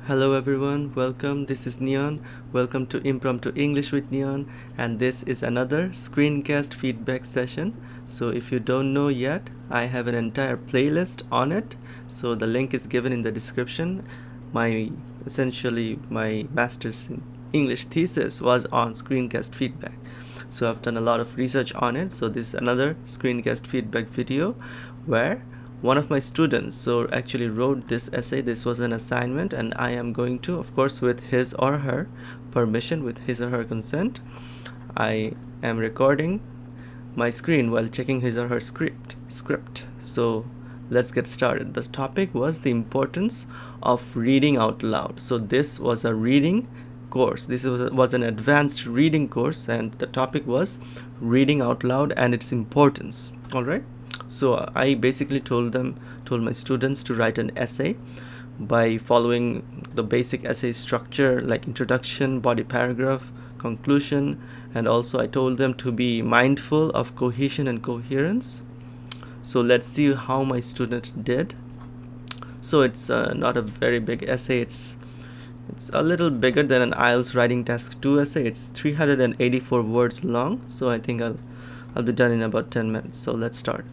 Hello everyone, welcome. This is Neon. Welcome to Impromptu English with Neon, and this is another screencast feedback session. So if you don't know yet, I have an entire playlist on it. So the link is given in the description. My master's in English thesis was on screencast feedback. So I've done a lot of research on it. So this is another screencast feedback video where one of my students actually wrote this essay. This was an assignment, and I am going to, of course, with his or her permission, with his or her consent, I am recording my screen while checking his or her script. So let's get started. The topic was the importance of reading out loud. So this was a reading course. This was an advanced reading course, and the topic was reading out loud and its importance. All right. So I basically told my students to write an essay by following the basic essay structure, like introduction, body paragraph, conclusion, and also I told them to be mindful of cohesion and coherence. So let's see how my students did. So it's not a very big essay. It's a little bigger than an IELTS writing task 2 essay. It's 384 words long. So I think I'll be done in about 10 minutes. So let's start.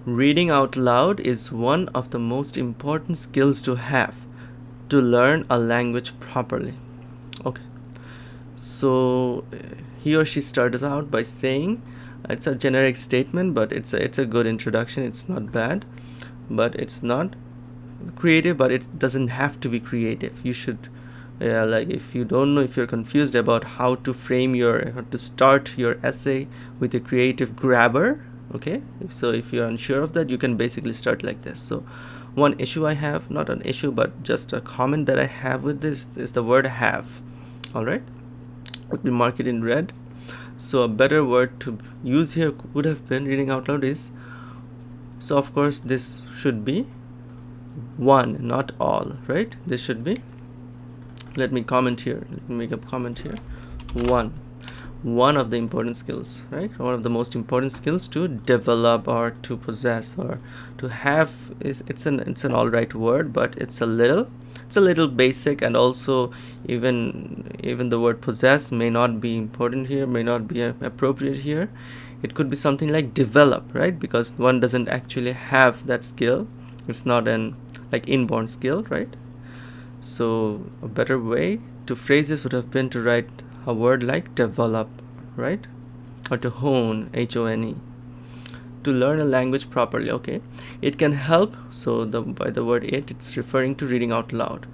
Reading out loud is one of the most important skills to have to learn a language properly. Okay, so he or she started out by saying, it's a generic statement, but it's a good introduction. It's not bad, but it's not creative, but it doesn't have to be creative. You should, like, if you don't know, if you're confused about how to start your essay with a creative grabber, okay, so if you're unsure of that, you can basically start like this. So one issue I have, not an issue, but just a comment that I have with this is the word have. All right, let me mark it in red. So a better word to use here would have been, reading out loud is, so of course this should be one, not all, right? This should be, let me comment here, let me make a comment here, one of the important skills, right? One of the most important skills to develop or to possess or to have is, it's an all right word, but it's a little basic, and also even the word possess may not be important here, may not be appropriate here. It could be something like develop, right? Because one doesn't actually have that skill. It's not an like inborn skill, right? So a better way to phrase this would have been to write a word like develop, right? Or to hone, H-O-N-E. To learn a language properly, okay? It can help, so by the word it's referring to reading out loud.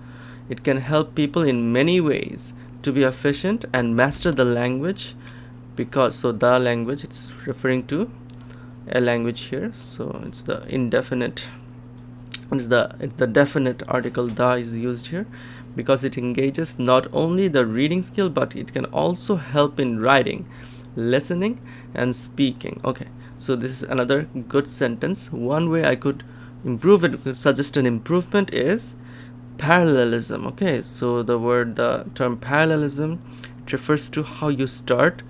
It can help people in many ways to be efficient and master the language, because, the language, it's referring to a language here. So it's the indefinite, it's the definite article da is used here, because it engages not only the reading skill, but it can also help in writing, listening, and speaking. Okay, so this is another good sentence. One way I could improve it, suggest an improvement, is parallelism. Okay, so the term parallelism, it refers to how you start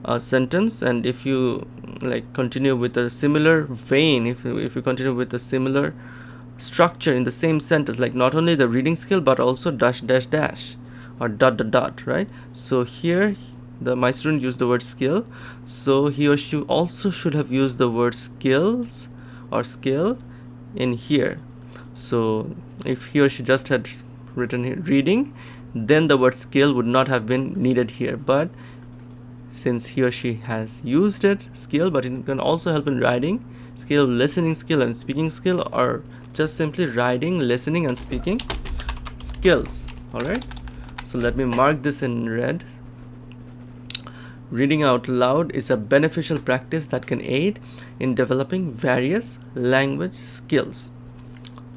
a sentence, and if you like continue with a similar vein, if you continue with a similar structure in the same sentence, like not only the reading skill but also dash dash dash or dot dot dot, right? So here my student used the word skill, so he or she also should have used the word skills or skill in here. So if he or she just had written here reading, then the word skill would not have been needed here, but since he or she has used it, skill, but it can also help in writing skill, listening skill, and speaking skill, or just simply writing, listening, and speaking skills. All right, so let me mark this in red. Reading out loud is a beneficial practice that can aid in developing various language skills.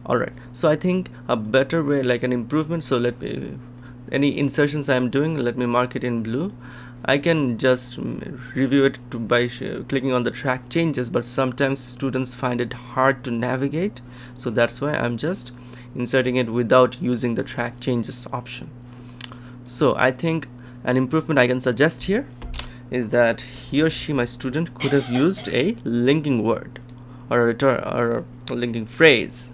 All right, so I think a better way, like an improvement, so let me, any insertions I'm doing, let me mark it in blue. I can just review it by clicking on the track changes, but sometimes students find it hard to navigate, so that's why I'm just inserting it without using the track changes option. So I think an improvement I can suggest here is that he or she, my student, could have used a linking word or a linking phrase.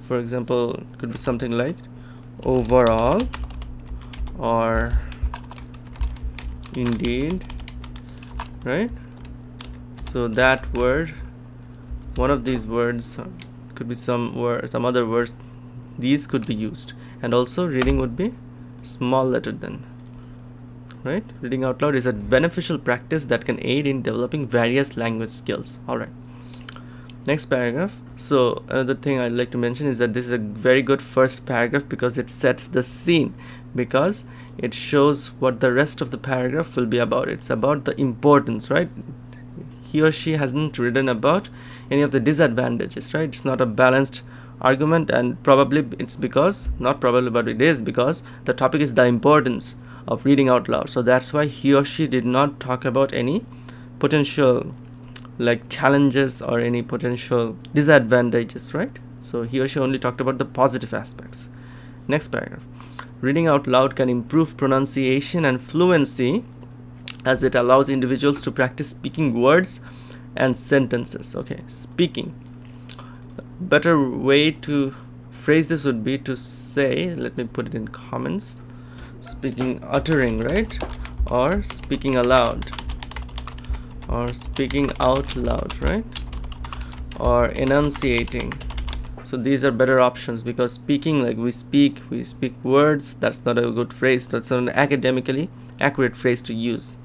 For example, it could be something like, overall, or indeed, right? So that word, one of these words, could be some other words, these could be used. And also reading would be small letter then, right? Reading out loud is a beneficial practice that can aid in developing various language skills. All right, next paragraph. So another thing I'd like to mention is that this is a very good first paragraph because it sets the scene, because it shows what the rest of the paragraph will be about. It's about the importance, right? He or she hasn't written about any of the disadvantages, right? It's not a balanced argument, and probably it's because, not probably, but it is because the topic is the importance of reading out loud. So that's why he or she did not talk about any potential like challenges or any potential disadvantages, right? So he or she only talked about the positive aspects. Next paragraph. Reading out loud can improve pronunciation and fluency as it allows individuals to practice speaking words and sentences. Okay, speaking. Better way to phrase this would be to say, let me put it in comments, speaking, uttering, right? Or speaking aloud, or speaking out loud, right? Or enunciating. So these are better options, because speaking, like we speak words, that's not a good phrase. That's an academically accurate phrase to use,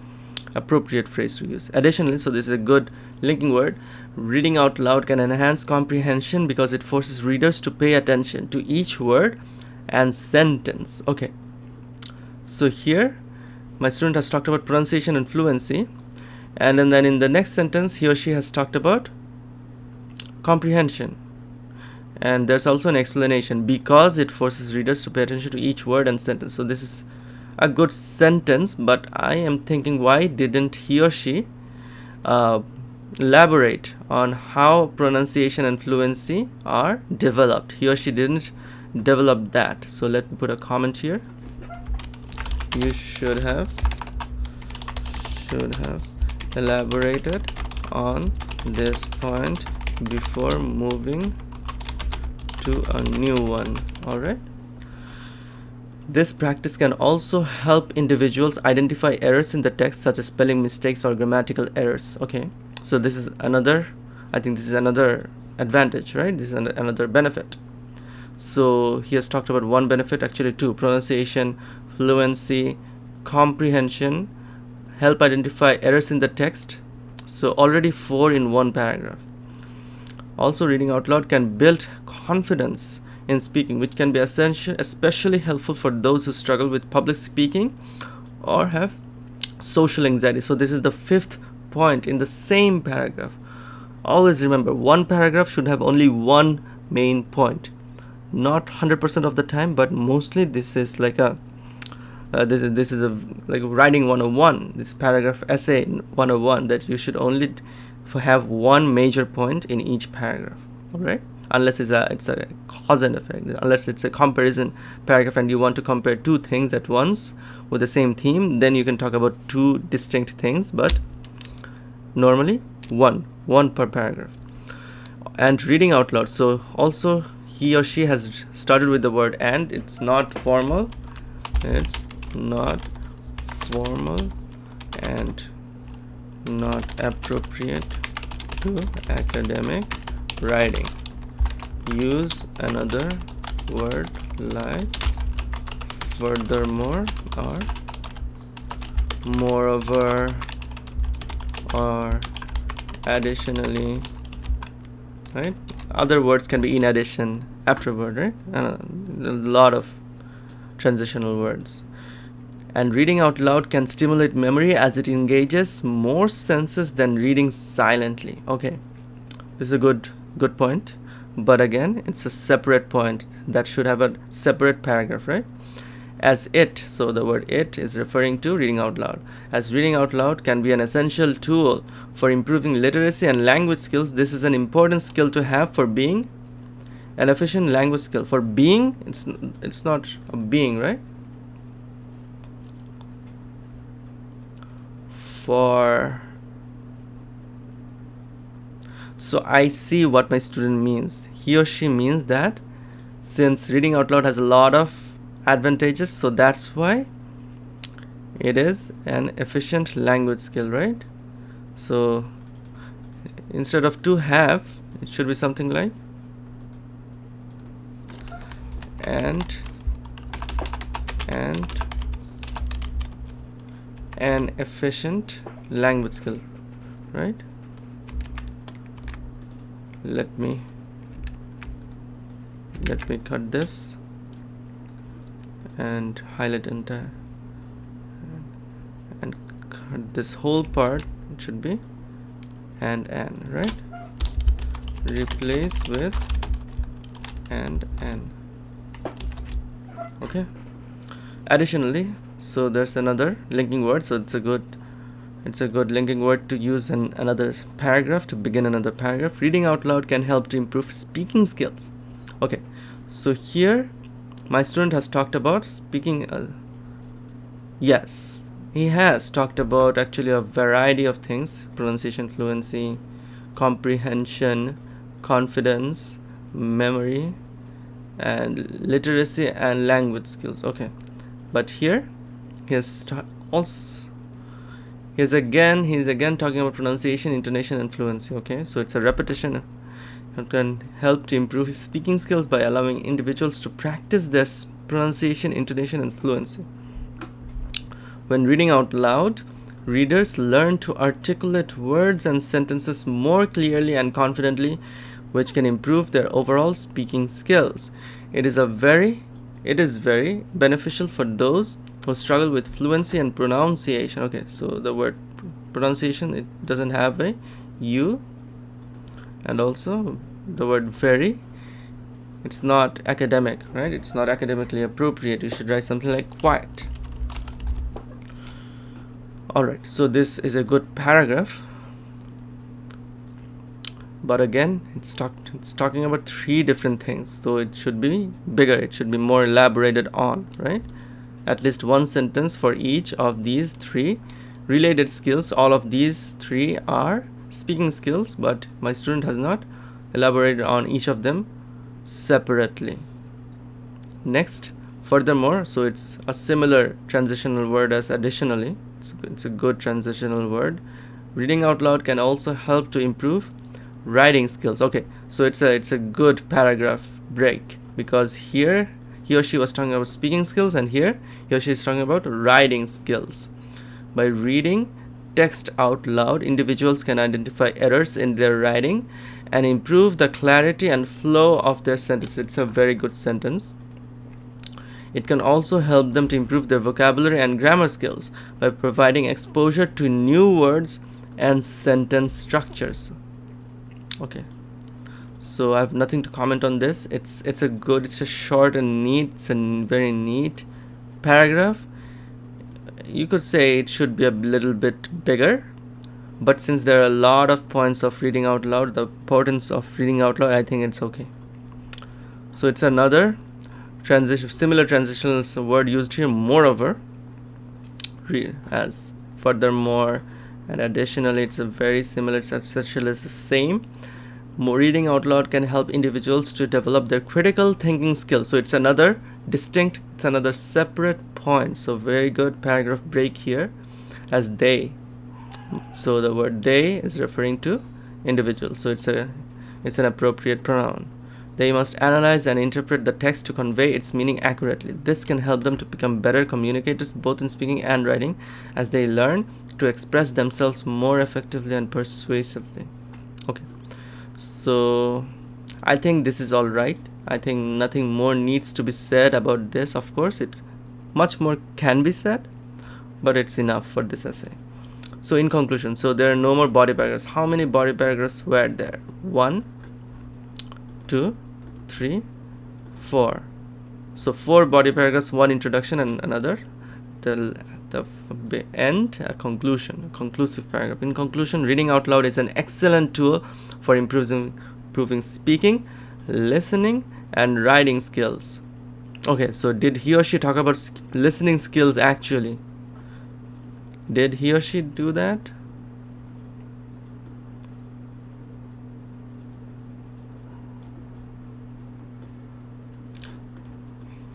appropriate phrase to use. Additionally, so this is a good linking word, reading out loud can enhance comprehension because it forces readers to pay attention to each word and sentence. Okay, so here my student has talked about pronunciation and fluency, and then in the next sentence he or she has talked about comprehension, and there's also an explanation, because it forces readers to pay attention to each word and sentence. So this is a good sentence, but I am thinking, why didn't he or she elaborate on how pronunciation and fluency are developed? He or she didn't develop that. So let me put a comment here. You should have elaborated on this point before moving to a new one. All right. This practice can also help individuals identify errors in the text, such as spelling mistakes or grammatical errors. Okay, so this is another, I think this is another advantage, right? This is another benefit. So he has talked about one benefit, actually two: pronunciation, fluency, comprehension, help identify errors in the text. So already 4 in one paragraph. Also, reading out loud can build confidence in speaking, which can be essential, especially helpful for those who struggle with public speaking or have social anxiety. So this is the 5th point in the same paragraph. Always remember, one paragraph should have only one main point. Not 100% of the time, but mostly this is like a this is a like writing 101, this paragraph essay 101, that you should only have one major point in each paragraph. All right, unless it's a cause and effect, unless it's a comparison paragraph and you want to compare two things at once with the same theme, then you can talk about two distinct things, but normally one per paragraph. And reading out loud, so also he or she has started with the word and. It's not formal and not appropriate to academic writing. Use another word like furthermore or moreover or additionally, right? Other words can be in addition, afterward, right? A lot of transitional words. And reading out loud can stimulate memory as it engages more senses than reading silently. Okay, this is a good point, but again, it's a separate point that should have a separate paragraph, right? As it, so the word it is referring to reading out loud. As reading out loud can be an essential tool for improving literacy and language skills, this is an important skill to have for being an efficient language skill. For being, it's not a being, right? So I see what my student means. He or she means that since reading out loud has a lot of advantages, so that's why it is an efficient language skill, right? So instead of to have, it should be something like and an efficient language skill, right? Let me cut this and highlight entire and cut this whole part. It should be and, right? Replace with and. Okay. Additionally, so there's another linking word, so it's a good linking word to use in another paragraph, to begin another paragraph. Reading out loud can help to improve speaking skills. Okay, so here my student has talked about speaking. Yes, he has talked about actually a variety of things: pronunciation, fluency, comprehension, confidence, memory, and literacy and language skills. Okay, but here he's again talking about pronunciation, intonation, and fluency. Okay, so it's a repetition. It can help to improve his speaking skills by allowing individuals to practice their pronunciation, intonation, and fluency. When reading out loud, readers learn to articulate words and sentences more clearly and confidently, which can improve their overall speaking skills. It is very beneficial for those who struggle with fluency and pronunciation. Okay, so the word pronunciation, it doesn't have a U, and also the word very, it's not academic, right? It's not academically appropriate. You should write something like quiet. Alright, so this is a good paragraph, but again it's talking about three different things, so it should be bigger, it should be more elaborated on, right? At least one sentence for each of these three related skills. All of these three are speaking skills, but my student has not elaborated on each of them separately. Next, furthermore, so it's a similar transitional word as additionally. It's a good transitional word. Reading out loud can also help to improve writing skills. Okay, so it's a good paragraph break, because here he or she was talking about speaking skills, and here he or she is talking about writing skills. By reading text out loud, individuals can identify errors in their writing and improve the clarity and flow of their sentence. It's a very good sentence. It can also help them to improve their vocabulary and grammar skills by providing exposure to new words and sentence structures. Okay, so I have nothing to comment on this. It's a short and neat, it's a very neat paragraph. You could say it should be a little bit bigger, but since there are a lot of points of reading out loud, the importance of reading out loud, I think it's okay. So it's another similar transitional word used here. Moreover, as furthermore and additionally, it's a very similar. It's essentially the same. Reading out loud can help individuals to develop their critical thinking skills. So it's another separate point. So very good paragraph break here, as they. So the word they is referring to individuals. So it's an appropriate pronoun. They must analyze and interpret the text to convey its meaning accurately. This can help them to become better communicators both in speaking and writing, as they learn to express themselves more effectively and persuasively. Okay, so I think this is all right. I think nothing more needs to be said about this. Of course, much more can be said, but it's enough for this essay. So in conclusion, so there are no more body paragraphs. How many body paragraphs were there? 1, 2, 3, 4. So 4 body paragraphs, 1 introduction and another, the end, a conclusive paragraph. In conclusion, reading out loud is an excellent tool for improving speaking, listening, and writing skills. Okay, so did he or she talk about listening skills actually? Did he or she do that?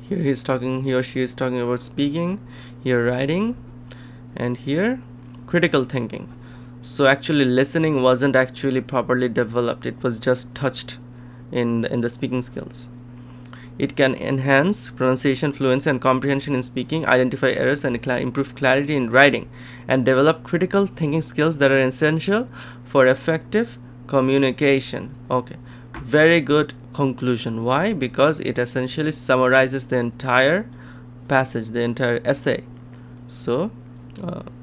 Here he's talking, he or she is talking about speaking, here writing, and here critical thinking. So actually listening wasn't actually properly developed, it was just touched in the speaking skills. It can enhance pronunciation, fluency, and comprehension in speaking, identify errors, and improve clarity in writing, and develop critical thinking skills that are essential for effective communication. Okay, very good conclusion. Why? Because it essentially summarizes the entire passage, the entire essay. So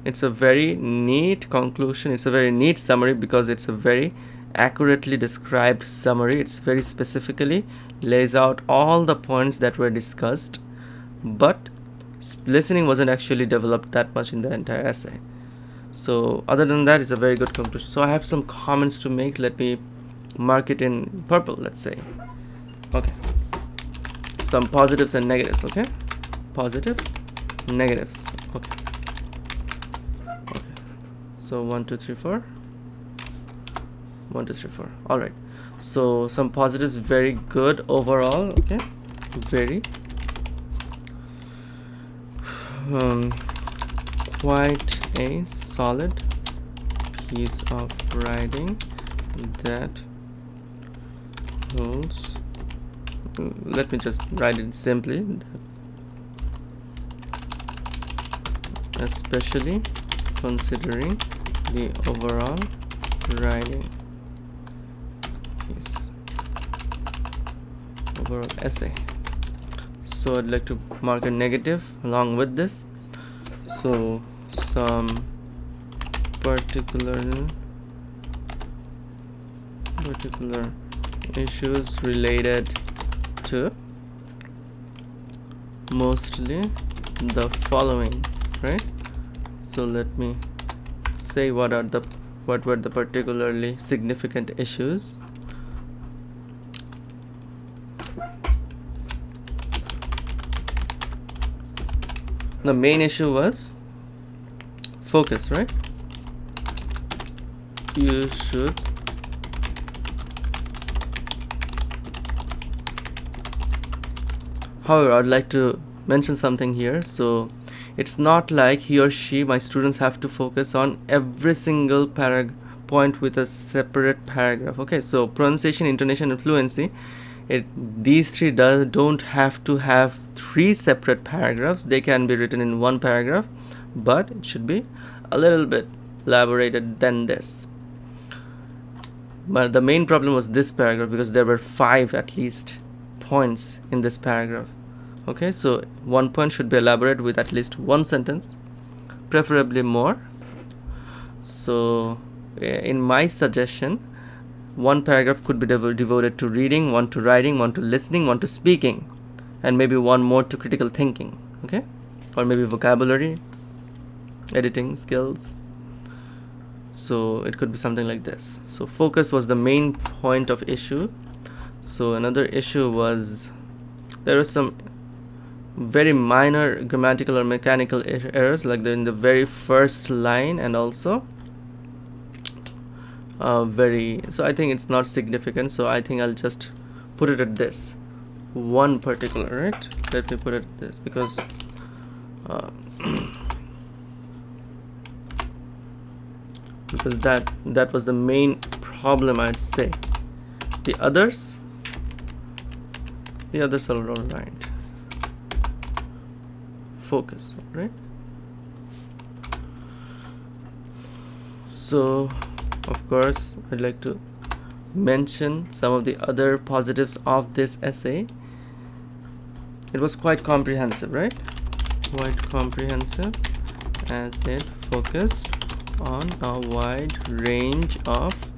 it's a very neat conclusion, it's a very neat summary, because it's a very accurately described summary. It's very specifically lays out all the points that were discussed, but listening wasn't actually developed that much in the entire essay. So other than that, it's a very good conclusion. So I have some comments to make. Let me mark it in purple, let's say. Okay, some positives and negatives. Okay, positive, negatives. Okay, so 1 2 3 4, 1 2 3 4. All right, so some positives, very good overall. Okay, very quite a solid piece of writing that holds, let me just write it simply, especially considering the overall writing piece, overall essay. So I'd like to mark a negative along with this. So some particular issues related to mostly the following, right? So let me say what were the particularly significant issues. The main issue was focus, right? You should however, I'd like to mention something here. So it's not like he or she, my students, have to focus on every single point with a separate paragraph. Okay, so pronunciation, intonation, and fluency, these three don't have to have 3 separate paragraphs. They can be written in 1 paragraph, but it should be a little bit elaborated than this. But the main problem was this paragraph, because there were 5 at least points in this paragraph. Okay, so 1 point should be elaborated with at least 1 sentence, preferably more. So in my suggestion, 1 paragraph could be devoted to reading, 1 to writing, 1 to listening, 1 to speaking, and maybe 1 more to critical thinking. Okay, or maybe vocabulary, editing skills. So it could be something like this. So focus was the main point of issue. So another issue was there was some very minor grammatical or mechanical errors, like in the very first line, and also so I think it's not significant, so I think I'll just put it at this 1 particular, right? Let me put it at this, because because that was the main problem, I'd say. The others are all right. Focus, right? So of course I'd like to mention some of the other positives of this essay. It was quite comprehensive, right? Quite comprehensive, as it focused on a wide range of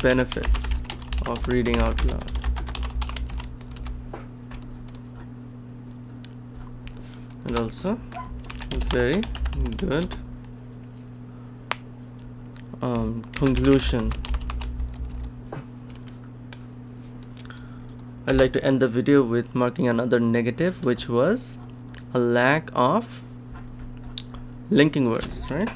benefits of reading out loud. And also very good conclusion. I'd like to end the video with marking another negative, which was a lack of linking words, right?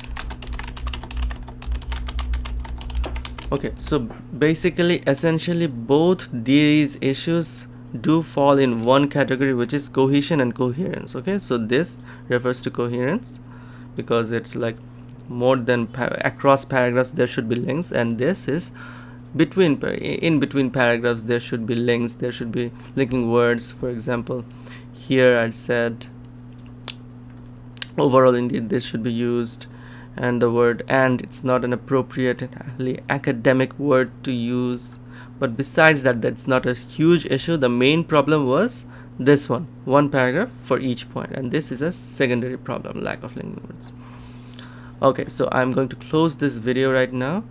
Okay, so basically essentially both these issues do fall in one category, which is cohesion and coherence. Okay, so this refers to coherence because it's like more than across paragraphs there should be links, and this is in between paragraphs there should be links, there should be linking words. For example, here I said overall indeed this should be used, and the word and, it's not an appropriate academic word to use. But besides that, that's not a huge issue. The main problem was this one paragraph for each point, and this is a secondary problem, lack of linking words. Okay, so I'm going to close this video right now,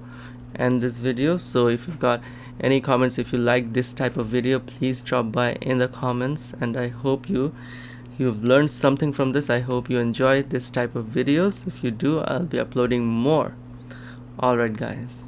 end this video. So if you've got any comments, if you like this type of video, please drop by in the comments, and I hope you've learned something from this. I hope you enjoy this type of videos. If you do, I'll be uploading more. Alright guys.